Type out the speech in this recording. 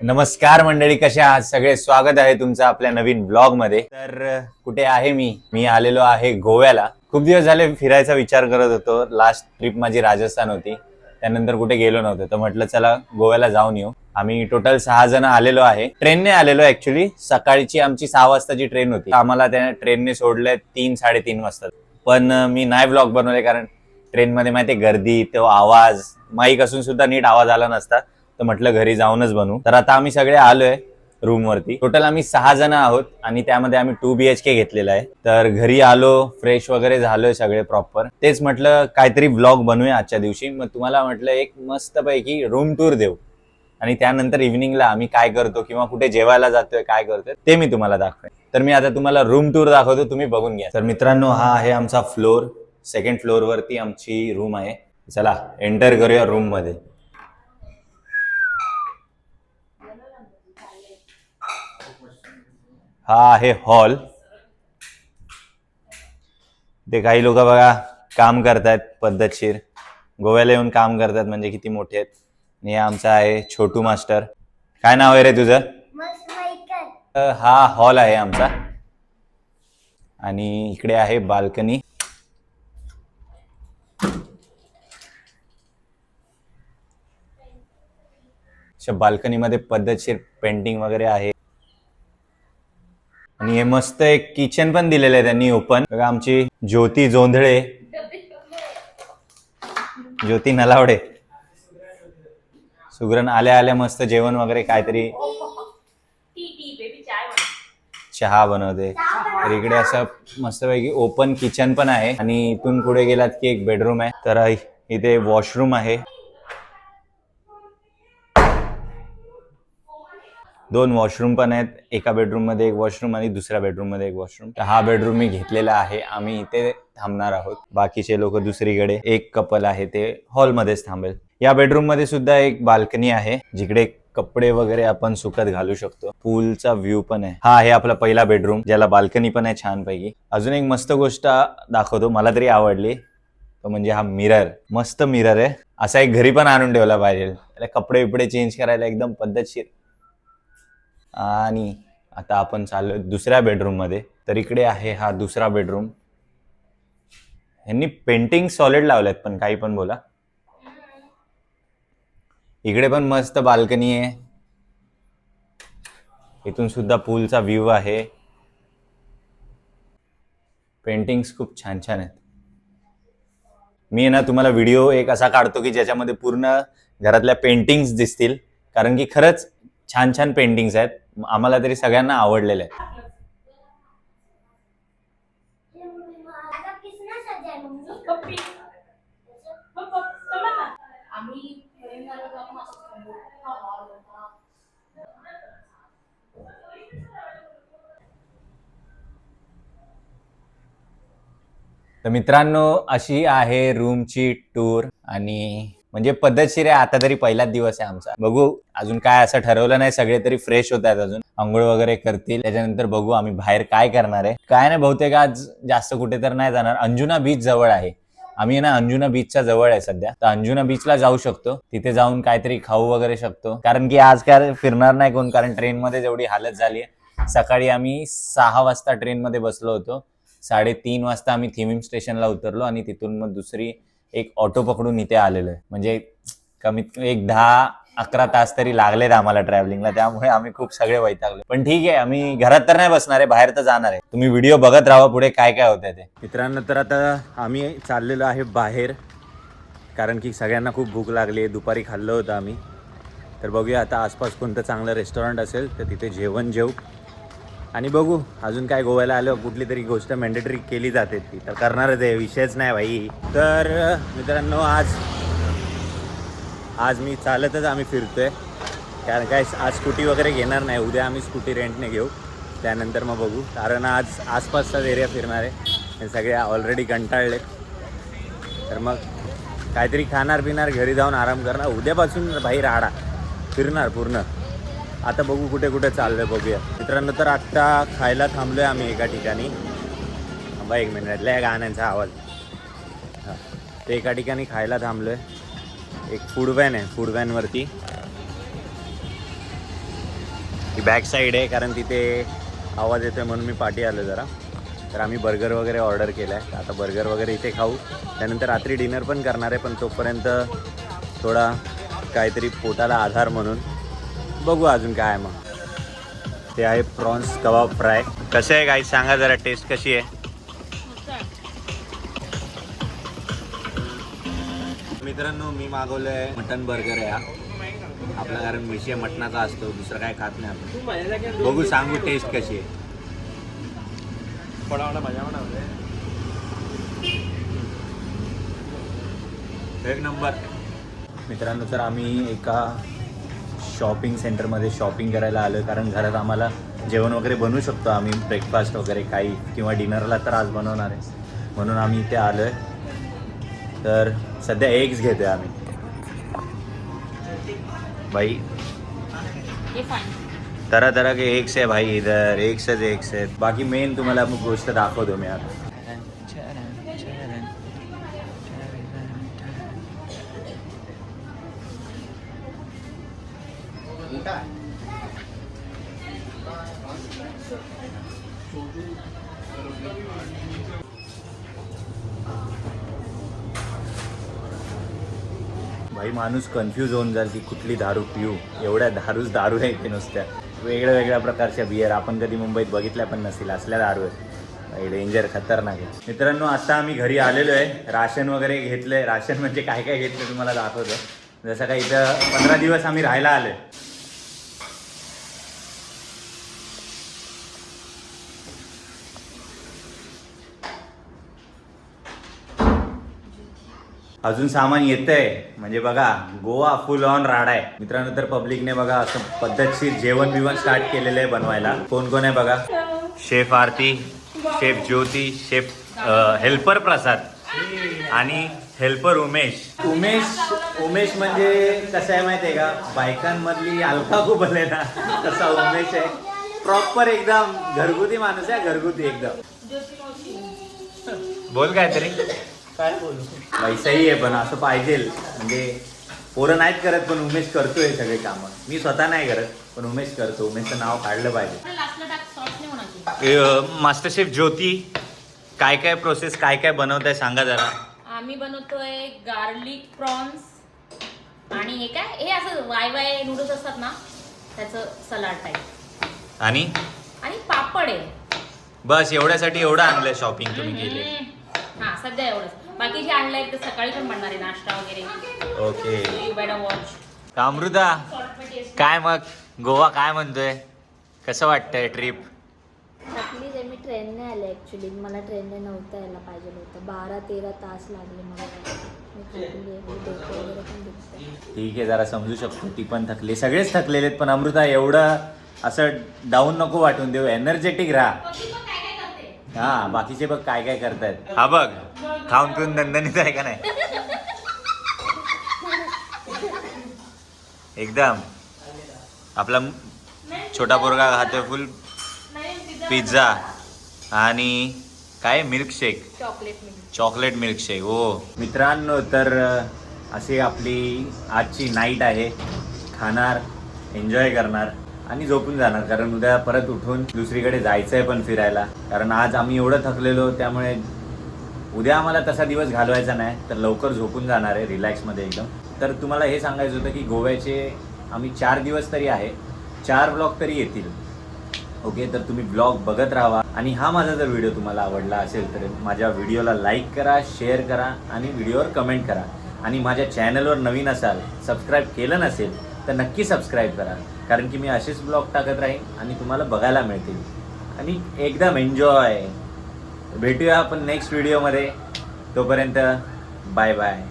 नमस्कार मंडळी, कसे आहात सगळे? स्वागत आहे तुमचं आपल्या नवीन ब्लॉग मध्ये. तर कुठे आहे मी आलेलो आहे गोव्याला. खूप दिवस झाले फिरायचा विचार करत होतो. लास्ट ट्रिप माझी राजस्थान होती, त्यानंतर कुठे गेलो नव्हतो, तर म्हटलं चला गोव्याला जाऊन येऊ. आम्ही टोटल 6 जण आलेलो आहे. ट्रेनने आलेलो. ऍक्च्युली सकाळची आमची 6 वाजताची ट्रेन होती. आम्हाला त्या ट्रेनने सोडलंय 3-3:30 वाजता. पण मी नाही ब्लॉग बनवले, कारण ट्रेनमध्ये माहिती गर्दी, तो आवाज, माईक असून सुद्धा नीट आवाज आला नसता. तर म्हटलं घरी जाऊनच बनवू. तर आता आम्ही सगळे आलोय रूम वरती. टोटल आम्ही 6 जण आहोत आणि त्यामध्ये आम्ही 2 BHK घेतलेला आहे. तर घरी आलो, फ्रेश वगैरे झालोय सगळे प्रॉपर. तेच म्हटलं काहीतरी ब्लॉग बनवूया आजच्या दिवशी. मग तुम्हाला म्हटलं एक मस्त पैकी रूम टूर देऊ आणि त्यानंतर इव्हिनिंगला आम्ही काय करतो किंवा कुठे जेवायला जातोय, काय करतोय ते मी तुम्हाला दाखवेन. तर मी आता तुम्हाला रूम टूर दाखवतो, तुम्ही बघून घ्या. तर मित्रांनो, हा आहे आमचा फ्लोर. सेकंड फ्लोर वरती आमची रूम आहे. चला एंटर करूया रूम मध्ये. हा आहे हॉल. ते काही लोक बघा काम करतायत पद्धतशीर. गोव्याला येऊन काम करतात म्हणजे किती मोठे आहेत. आणि आमचा आहे छोटू मास्टर. काय नाव आहे रे तुझं? हा हॉल आहे आमचा आणि इकडे आहे बाल्कनी. बाल्कनी मध्ये पद्धतशीर पेंटिंग वगैरे आहे आणि हे मस्त एक किचन पण दिलेलं आहे त्यांनी ओपन. बघा आमची ज्योती जोंधळे, ज्योती नलावडे, सुगरण आल्या आल्या मस्त जेवण वगैरे काहीतरी चहा बनवते. तर इकडे असं मस्तपैकी ओपन किचन पण आहे आणि इथून पुढे गेलात की एक बेडरूम आहे. तर इथे वॉशरूम आहे. 2 वॉशरूम पण आहेत. एका बेडरूम मध्ये एक वॉशरूम आणि दुसऱ्या बेडरूम मध्ये एक वॉशरूम. तर हा बेडरूम मी घेतलेला आहे. आम्ही इथे थांबणार आहोत. बाकीचे लोक दुसरीकडे. एक कपल आहे ते हॉलमध्येच थांबेल. या बेडरूम मध्ये सुद्धा एक बाल्कनी आहे, जिकडे कपडे वगैरे आपण सुकत घालू शकतो. पूलचा व्ह्यू पण आहे. हा आहे आपला पहिला बेडरूम, ज्याला बाल्कनी पण आहे छान पैकी. अजून एक मस्त गोष्ट दाखवतो, मला तरी आवडली, तो म्हणजे हा मिरर. मस्त मिरर आहे. असा एक घरी पण आणून ठेवला पाहिजे. त्याला कपडे बिपडे चेंज करायला एकदम पद्धतशीर. आणि आता आपण चाललो दुसऱ्या बेडरूम मध्ये. तर इकडे आहे हा दुसरा बेडरूम. यांनी पेंटिंग सॉलिड लावलेत, पण काही पण बोला. इकडे पण मस्त बाल्कनी आहे. इथून सुद्धा पूलचा व्ह्यू आहे. पेंटिंग्स खूप छान छान आहेत. मी ना तुम्हाला व्हिडिओ एक असा काढतो की ज्याच्यामध्ये पूर्ण घरातल्या पेंटिंग्स दिसतील, कारण की खरंच छान छान पेंटिंग्स आहेत. आम्हाला तरी सगळ्यांना आवडलेले आहेत. तर मित्रांनो, अशी आहे रूमची टूर आणि म्हणजे पद्धतशीर आहे. आता तरी पहिलाच दिवस आहे आमचा. बघू, अजून काय असं ठरवलं नाही. सगळे तरी फ्रेश होत आहेत, अजून आंघोळ वगैरे करतील. त्याच्यानंतर बघू आम्ही बाहेर काय करणार आहे. काय नाही, बहुतेक आज जास्त कुठे तर नाही जाणार. अंजुना बीच जवळ आहे. आम्ही ना अंजुना बीचच्या जवळ आहे सध्या. तर अंजुना बीचला जाऊ शकतो. तिथे जाऊन काहीतरी खाऊ वगैरे शकतो, कारण की आज काय फिरणार नाही कोण, कारण ट्रेनमध्ये जेवढी हालत झाली आहे. सकाळी आम्ही 6 वाजता ट्रेनमध्ये बसलो होतो. 3:30 वाजता आम्ही थिमिम स्टेशनला उतरलो आणि तिथून मग दुसरी एक ऑटो पकडून इथे आलेलो आहे. म्हणजे कमीत कमी एक 10-11 तास तरी लागलेत आम्हाला ट्रॅव्हलिंगला. त्यामुळे आम्ही खूप सगळे वैतागलो. पण ठीक आहे, आम्ही घरात तर नाही बसणार आहे, बाहेर तर जाणार आहे. तुम्ही व्हिडिओ बघत राहा पुढे काय काय होतंय ते. मित्रांनो, तर आता आम्ही चाललेलो आहे बाहेर, कारण की सगळ्यांना खूप भूक लागली आहे. दुपारी खाल्लं होतं आम्ही. तर बघूया आता आसपास कोणतं चांगलं रेस्टॉरंट असेल तर तिथे जेवण जेवू आणि बघू अजून काय. गोव्याला आलो कुठली तरी गोष्ट मॅन्डेटरी केली जाते ती तर करणारच आहे, विषयच नाही भाई. तर मित्रांनो, आज मी चालतच आम्ही फिरतोय, कारण काय आज स्कूटी वगैरे घेणार नाही. उद्या आम्ही स्कूटी रेंटने घेऊ, त्यानंतर मग बघू. कारण आज आसपासचाच एरिया फिरणार आहे. हे सगळे ऑलरेडी कंटाळले. तर मग काहीतरी खाणार पिणार, घरी जाऊन आराम करणार. उद्यापासून भाई राडा फिरणार पूर्ण. आता बघू कुठे कुठे चाललोय, बघूया. मित्रांनो, तर आत्ता खायला थांबलोय आम्ही एका ठिकाणी. थांबा एक मिनिटला गाण्यांचा आवाज. हां, ते एका ठिकाणी खायला थांबलोय. एक फूड व्हॅन आहे, फूड व्हॅनवरती ही बॅक साईड आहे, कारण तिथे आवाज येतोय म्हणून मी पाठी आलो जरा. तर आम्ही बर्गर वगैरे ऑर्डर केला आहे. आता बर्गर वगैरे इथे खाऊ, त्यानंतर रात्री डिनर पण करणार आहे. पण तोपर्यंत थोडा काहीतरी पोटाला आधार म्हणून बघू अजून काय आहे. मग ते आहे प्रॉन्स कबाब फ्राय. कसं आहे काही सांगा जरा, टेस्ट कशी आहे? मित्रांनो मी मागवलं आहे मटन बर्गर आहे हा आपला, कारण विषय मटणाचा असतो, दुसरं काय खात नाही आपण. बघू सांगू टेस्ट कशी आहे. एक नंबर. मित्रांनो तर आम्ही एका शॉपिंग सेंटरमध्ये शॉपिंग करायला आलो आहे, कारण घरात आम्हाला जेवण वगैरे बनवू शकतो आम्ही, ब्रेकफास्ट वगैरे काही, किंवा डिनरला तर आज बनवणार आहे, म्हणून आम्ही इथे आलो आहे. तर सध्या एग्स घेतो आहे आम्ही. भाई तरह तरह के एग्स है भाई, इधर एग्स है. बाकी मेन तुम्हाला गोष्ट दाखवतो मी आता. भाई माणूस कन्फ्यूज होऊन जाईल की कुठली दारू पिऊ. एवढ्या दारू आहे इथे नुसत्या, वेगळ्या प्रकारच्या बियर आपण कधी मुंबईत बघितल्या पण नसतील, असल्या दारू आहेत. डेंजर, खतरनाक आहे. मित्रांनो आता आम्ही घरी आलेलो आहे, राशन वगैरे घेतलंय. राशन म्हणजे काय काय घेतलं तुम्हाला दाखवतो. जसं काय इथं 15 दिवस आम्ही राहायला आलोय. अजून सामान येतंय, म्हणजे बघा गोवा फुल ऑन राडा आहे. मित्रांनो तर पब्लिकने बघा असं पद्धतशीर जेवण स्टार्ट केलेलं आहे बनवायला. कोण कोण आहे बघा, शेफ आरती, शेफ ज्योती, शेफ हेल्पर प्रसाद आणि हेल्पर उमेश म्हणजे कसं आहे माहिती आहे का, बायकांमधली अलका कुबल आहे ना, तसा उमेश आहे. प्रॉपर एकदम घरगुती माणूस आहे, घरगुती एकदम. बोल काहीतरी. काय बोलू भाई, सही आहे पण असं पाहिजे. म्हणजे पोरं नाहीत करत पण उमेश करतोय सगळे कामं. मी स्वतः नाही करत पण उमेश करतो. उमेशचं नाव काढलं पाहिजे. मास्टर शेफ ज्योती, काय काय प्रोसेस, काय काय बनवताय सांगा जरा. आम्ही बनवतोय गार्लिक प्रॉन्स आणि हे काय, हे असं वाय नूडल्स असतात ना, त्याचं सलाड टाईप, आणि पापड आहे. बस एवढ्यासाठी एवढं आणलंय शॉपिंग तुम्ही केली. हा सध्या एवढंच. बाकी जे आणलंय ते सकाळी पण बनणार आहे, नाश्ता वगैरे. Okay. You better watch. Amruta काय मग गोवा काय म्हणतोय, कसं वाटतंय ट्रिप? थकली रे, मी ट्रेनने आले ॲक्च्युली. मला ट्रेनने नव्हतं यायला पाहिजे होतं. 12-13 तास लागले मला. मी थकली आहे, डोकं वगैरे पण दुखतं. ठीक आहे, जरा समजू शकतो, ती पण थकली, सगळेच थकलेले आहेत. पण अमृता एवढं असं डाऊन नको वाटून देऊ, एनर्जेटिक राहा. हा बाकीचे बघ काय काय करतायत. हा बघ खाऊन पिऊन दणदणीत आहे का नाही एकदम. आपला छोटा पोरगा खातोय फुल पिझ्झा आणि काय मिल्कशेक, चॉकलेट मिल्कशेक. हो मित्रांनो तर अशी आपली आजची नाईट आहे. खाणार, एन्जॉय करणार आणि झोपून जाणार, कारण उद्या परत उठून दुसरीकडे जायचं आहे पण फिरायला. कारण आज आम्ही एवढं थकलेलो, त्यामुळे उद्या आम्हाला तसा दिवस घालवायचा नाही, तर लवकर झोपून जाणार आहे रिलॅक्समध्ये एकदम. तर तुम्हाला हे सांगायचं होतं की गोव्याचे आम्ही 4 दिवस तरी आहे, 4 ब्लॉग तरी येतील. ओके, तर तुम्ही ब्लॉग बघत राहा. आणि हा माझा जर व्हिडिओ तुम्हाला आवडला असेल तर माझ्या व्हिडिओला लाईक करा, शेअर करा आणि व्हिडिओवर कमेंट करा. आणि माझ्या चॅनलवर नवीन असाल, सबस्क्राईब केलं नसेल तर नक्की सबस्क्राईब करा, कारण की मी असेच ब्लॉग टाकत राहीन आणि तुम्हाला बघायला मिळतील. आणि एकदम एन्जॉय. भेटूया आपण नेक्स्ट व्हिडिओमध्ये. तोपर्यंत बाय बाय.